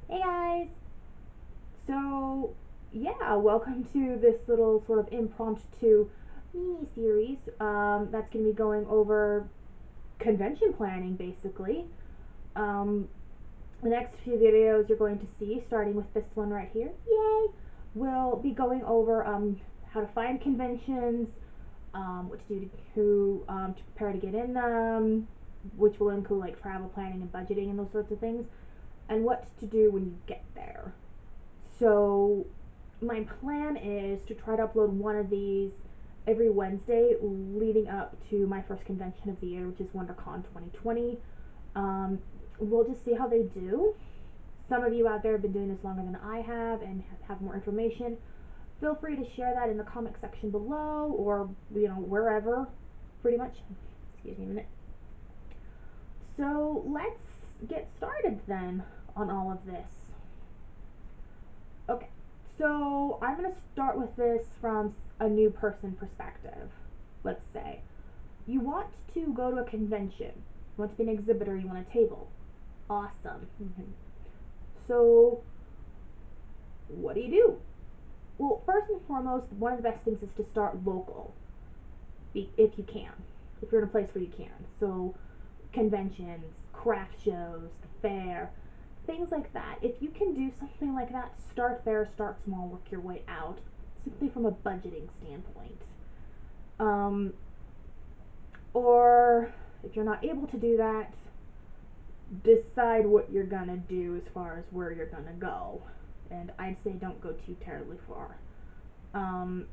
Hey guys! So, yeah, welcome to this little sort of impromptu mini series that's going to be going over convention planning basically. Um, the next few videos you're going to see, starting with this one right here, yay! We'll be going over how to find conventions, what to do to prepare to get in them, which will include like travel planning and budgeting and those sorts of things, and what to do when you get there. So my plan is to try to upload one of these every Wednesday leading up to my first convention of the year, which is WonderCon 2020. Um, we'll just see how they do. Some of you out there have been doing this longer than I have and have more information. Feel free to share that in the comment section below or, wherever, pretty much. Excuse me a minute. So let's get started then on all of this. Okay, so I'm going to start with this from a new person perspective. Let's say you want to go to a convention, you want to be an exhibitor, you want a table. Awesome. So, what do? Well, first and foremost, one of the best things is to start local, if you can, if you're in a place where you can. So, conventions, craft shows, the fair, things like that. If you can do something like that, start there, start small, work your way out, simply from a budgeting standpoint. Um, or if you're not able to do that, decide what you're gonna do as far as where you're gonna go. And I'd say don't go too terribly far. Um,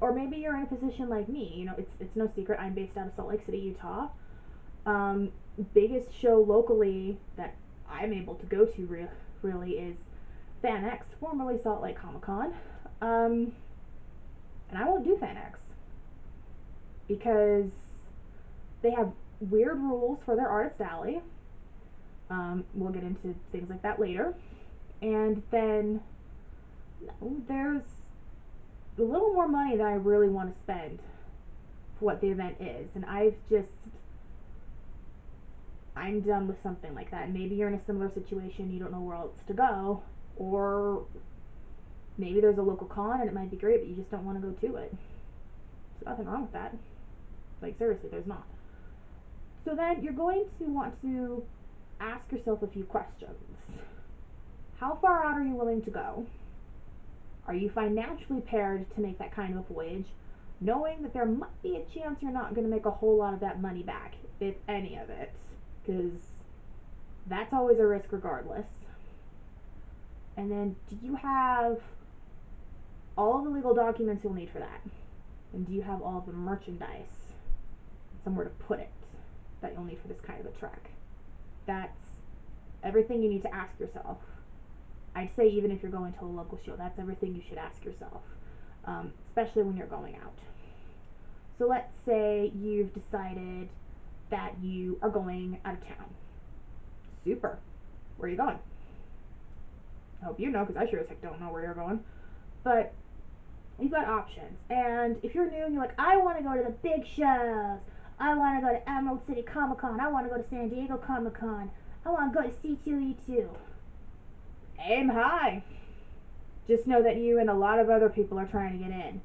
or maybe you're in a position like me. It's no secret. I'm based out of Salt Lake City, Utah. Um, Biggest show locally that I'm able to go to really is FanX, formerly Salt Lake Comic Con. And I won't do FanX because they have weird rules for their artist alley. We'll get into things like that later. And then there's a little more money than I really want to spend for what the event is. And I'm done with something like that. And maybe you're in a similar situation, you don't know where else to go, or maybe there's a local con and it might be great, but you just don't want to go to it. There's nothing wrong with that. Like, seriously, there's not. So then you're going to want to ask yourself a few questions. How far out are you willing to go? Are you financially prepared to make that kind of a voyage, knowing that there might be a chance you're not going to make a whole lot of that money back, if any of it? Because that's always a risk regardless. And then, do you have all of the legal documents you'll need for that? And do you have all of the merchandise, somewhere to put it, that you'll need for this kind of a trek? That's everything you need to ask yourself. I'd say even if you're going to a local show, that's everything you should ask yourself, especially when you're going out. So let's say you've decided that you are going out of town. Super. Where are you going? I hope you know, because I sure as heck don't know where you're going. But you've got options. And if you're new and you're like, I want to go to the big shows. I want to go to Emerald City Comic Con. I want to go to San Diego Comic Con. I want to go to C2E2. Aim high. Just know that you and a lot of other people are trying to get in.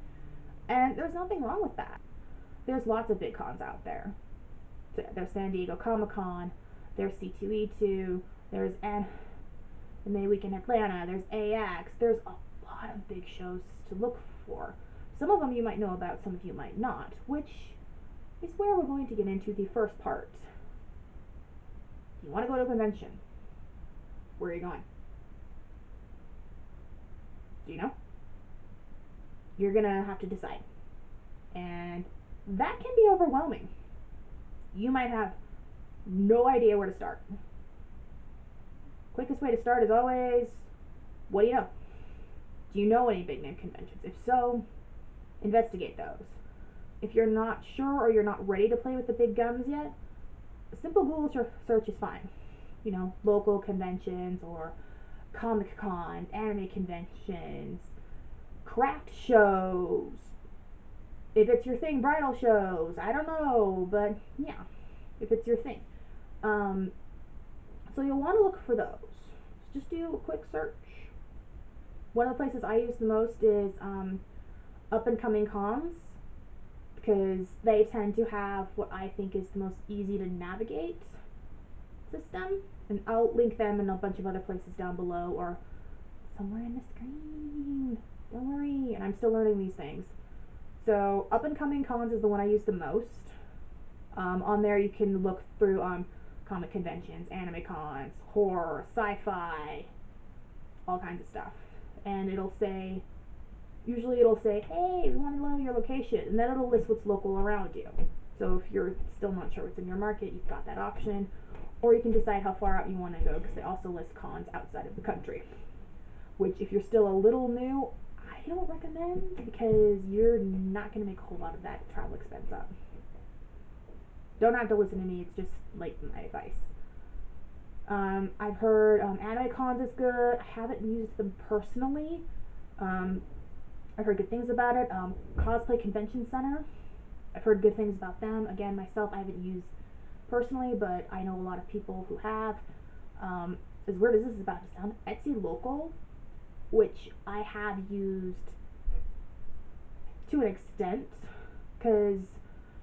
And there's nothing wrong with that. There's lots of big cons out there. There's San Diego Comic Con. There's C2E2. There's the May Week in Atlanta. There's AX. There's a lot of big shows to look for. Some of them you might know about, some of you might not, which is where we're going to get into the first part. You want to go to a convention. Where are you going? Do you know? You're going to have to decide. And that can be overwhelming. You might have no idea where to start. Quickest way to start is always, what do you know? Do you know any big name conventions? If so, investigate those. If you're not sure or you're not ready to play with the big guns yet, a simple Google search is fine. Local conventions or Comic Con, anime conventions, craft shows. If it's your thing, bridal shows. I don't know, but yeah, if it's your thing. So you'll want to look for those. just do a quick search. One of the places I use the most is up and coming cons, because they tend to have what I think is the most easy to navigate system. And I'll link them and a bunch of other places down below or somewhere in the screen. Don't worry, and I'm still learning these things. So up and coming cons is the one I use the most. On there you can look through comic conventions, anime cons, horror, sci-fi, all kinds of stuff. And usually it'll say, hey, we want to know your location, and then it'll list what's local around you. So if you're still not sure what's in your market, you've got that option. Or you can decide how far out you want to go, because they also list cons outside of the country, which if you're still a little new, I don't recommend, because you're not going to make a whole lot of that travel expense up. Don't have to listen to me, it's just like my advice. I've heard anime cons is good. I haven't used them personally. I've heard good things about it. Cosplay Convention Center, I've heard good things about them. Again, myself, I haven't used personally, but I know a lot of people who have. As weird as this is about to sound, Etsy Local, which I have used to an extent, because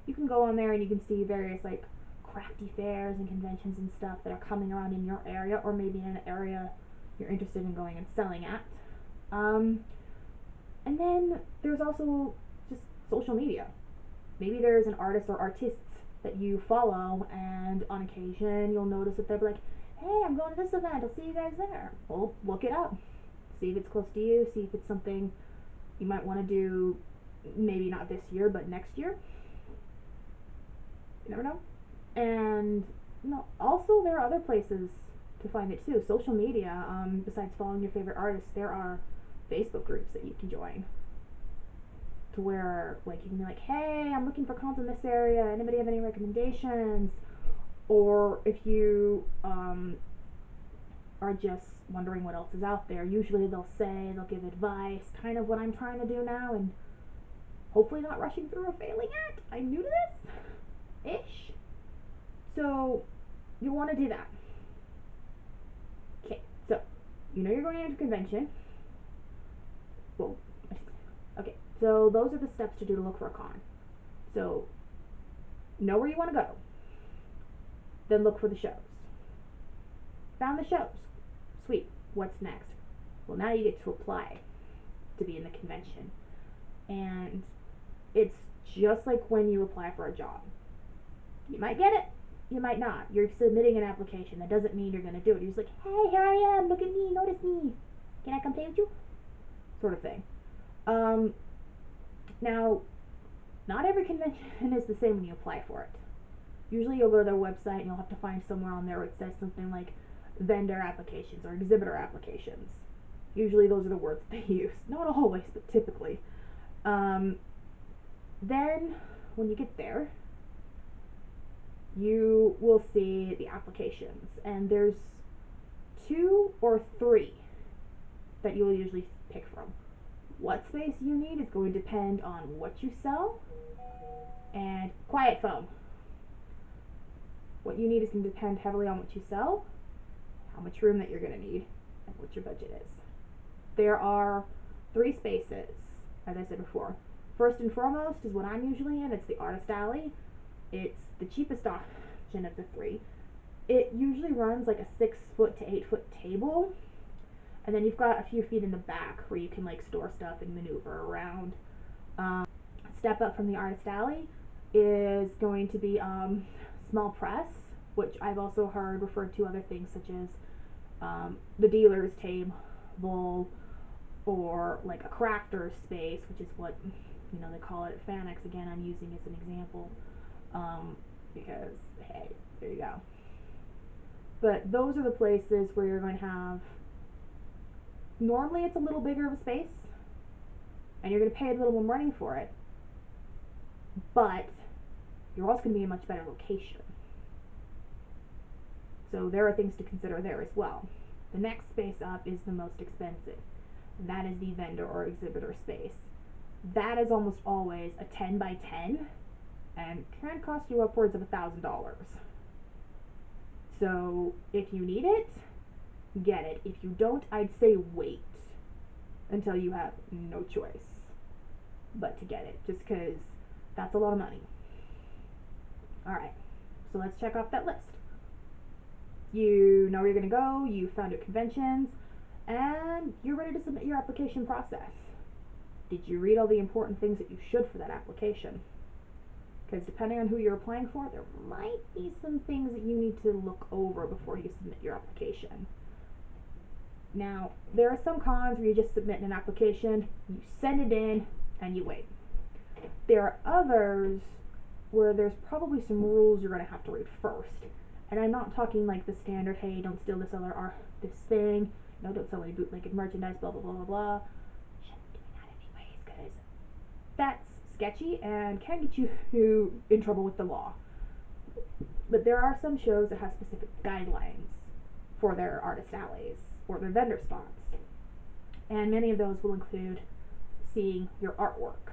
you can go on there and you can see various like crafty fairs and conventions and stuff that are coming around in your area, or maybe in an area you're interested in going and selling at. And then there's also just social media. Maybe there's an artist or artists that you follow, and on occasion you'll notice that they'll be like, hey, I'm going to this event, I'll see you guys there. Well, look it up. See if it's close to you, see if it's something you might want to do, maybe not this year, but next year. You never know. And also there are other places to find it too. Social media, besides following your favorite artists, there are Facebook groups that you can join, to where like you can be like, hey, I'm looking for cons in this area, anybody have any recommendations? Or if you are just wondering what else is out there, usually they'll give advice, kind of what I'm trying to do now, and hopefully not rushing through or failing at. I'm new to this ish, so you want to do that. Okay, so you're going to a convention. Well, okay, so those are the steps to do to look for a con. So know where you want to go, then look for the shows. Found the shows, sweet. What's next? Well, now you get to apply to be in the convention, and it's just like when you apply for a job. You might get it, you might not. You're submitting an application. That doesn't mean you're going to do it. You're just like, hey, here I am, look at me, notice me. Can I come play with you? Sort of thing. Now, not every convention is the same when you apply for it. Usually you'll go to their website and you'll have to find somewhere on there where it says something like vendor applications or exhibitor applications. Usually those are the words they use. Not always, but typically. Then, when you get there, you will see the applications, and there's 2 or 3 that you will usually pick from. What space you need is going to depend on what you sell, and quiet phone. What you need is going to depend heavily on what you sell, how much room that you're going to need, and what your budget is. There are 3 spaces, as I said before. First and foremost is what I'm usually in. It's the Artist Alley. It's the cheapest option of the 3. It usually runs like a 6 foot to 8 foot table, and then you've got a few feet in the back where you can like store stuff and maneuver around. Step up from the Artist Alley is going to be small press, which I've also heard referred to other things such as the dealer's table, or like a crafter space, which is what they call it at Fanex. Again, I'm using as an example, because hey, there you go. But those are the places where you're going to have, normally it's a little bigger of a space, and you're going to pay a little more money for it, but you're also going to be in a much better location. So there are things to consider there as well. The next space up is the most expensive, and that is the vendor or exhibitor space. That is almost always a 10 by 10 and can cost you upwards of $1,000. So if you need it, get it. If you don't, I'd say wait until you have no choice but to get it, just because that's a lot of money. Alright, so let's check off that list. You know where you're going to go, you found your conventions, and you're ready to submit your application process. Did you read all the important things that you should for that application? Because depending on who you're applying for, there might be some things that you need to look over before you submit your application. Now, there are some cons where you just submit an application, you send it in, and you wait. There are others where there's probably some rules you're going to have to read first. And I'm not talking like the standard, hey, don't steal this other this thing, don't sell any bootlegged merchandise, blah, blah, blah, blah, blah. Shouldn't do that anyways, because that's sketchy and can get you in trouble with the law. But there are some shows that have specific guidelines for their artist alleys or their vendor spots. And many of those will include seeing your artwork.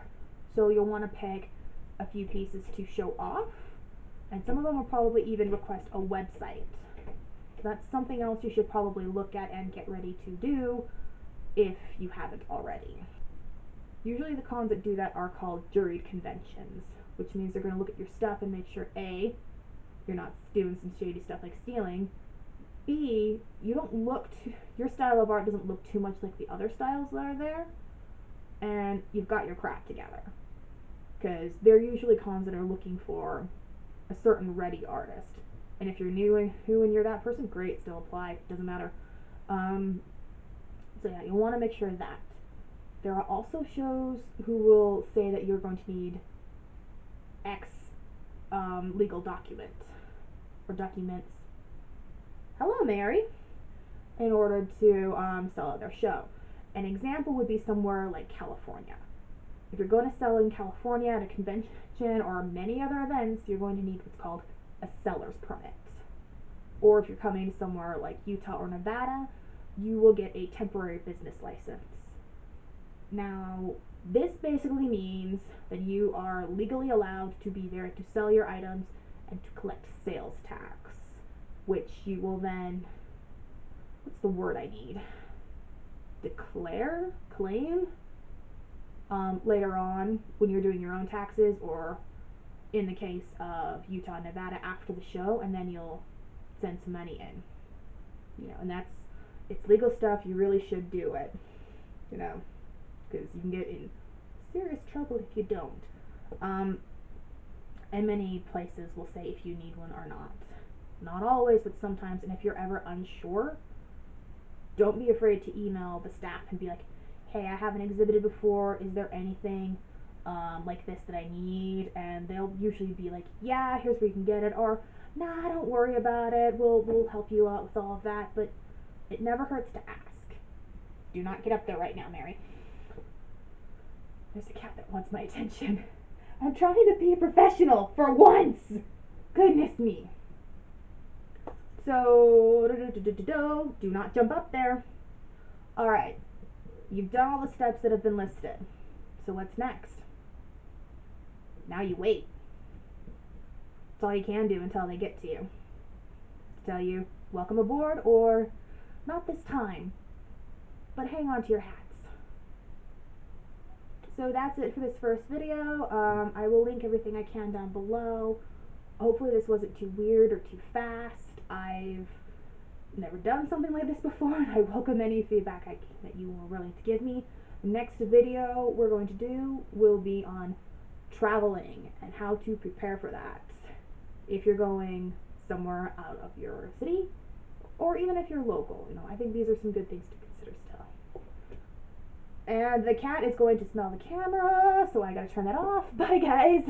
So you'll want to pick a few pieces to show off, and some of them will probably even request a website. That's something else you should probably look at and get ready to do if you haven't already. Usually the cons that do that are called juried conventions, which means they're going to look at your stuff and make sure A, you're not doing some shady stuff like stealing, B, your style of art doesn't look too much like the other styles that are there, and you've got your crap together. Because they're usually cons that are looking for a certain ready artist. And if you're new and you're that person, great, still apply, doesn't matter. So yeah, you'll want to make sure of that. There are also shows who will say that you're going to need X legal document or documents. Hello, Mary. In order to sell out their show. An example would be somewhere like California. If you're going to sell in California at a convention or many other events, you're going to need what's called a seller's permit. Or if you're coming to somewhere like Utah or Nevada, you will get a temporary business license. Now, this basically means that you are legally allowed to be there to sell your items and to collect sales tax, which you will then, what's the word I need? Claim later on when you're doing your own taxes, or in the case of Utah and Nevada after the show, and then you'll send some money in. And it's legal stuff. You really should do it, because you can get in serious trouble if you don't. And many places will say if you need one or not. Not always, but sometimes. And if you're ever unsure, don't be afraid to email the staff and be like, hey, I haven't exhibited before, is there anything like this that I need? And they'll usually be like, yeah, here's where you can get it, or nah, don't worry about it, we'll help you out with all of that. But it never hurts to ask. Do not get up there right now, Mary. There's a cat that wants my attention. I'm trying to be a professional for once. Goodness me. So do not jump up there. Alright, you've done all the steps that have been listed. So what's next? Now you wait. That's all you can do until they get to you. Tell you, welcome aboard, or not this time, but hang on to your hats. So that's it for this first video. I will link everything I can down below. Hopefully this wasn't too weird or too fast. I've never done something like this before, and I welcome any feedback that you are willing to give me. The next video we're going to do will be on traveling and how to prepare for that. If you're going somewhere out of your city, or even if you're local, I think these are some good things to consider still. And the cat is going to smell the camera, so I gotta turn that off. Bye, guys.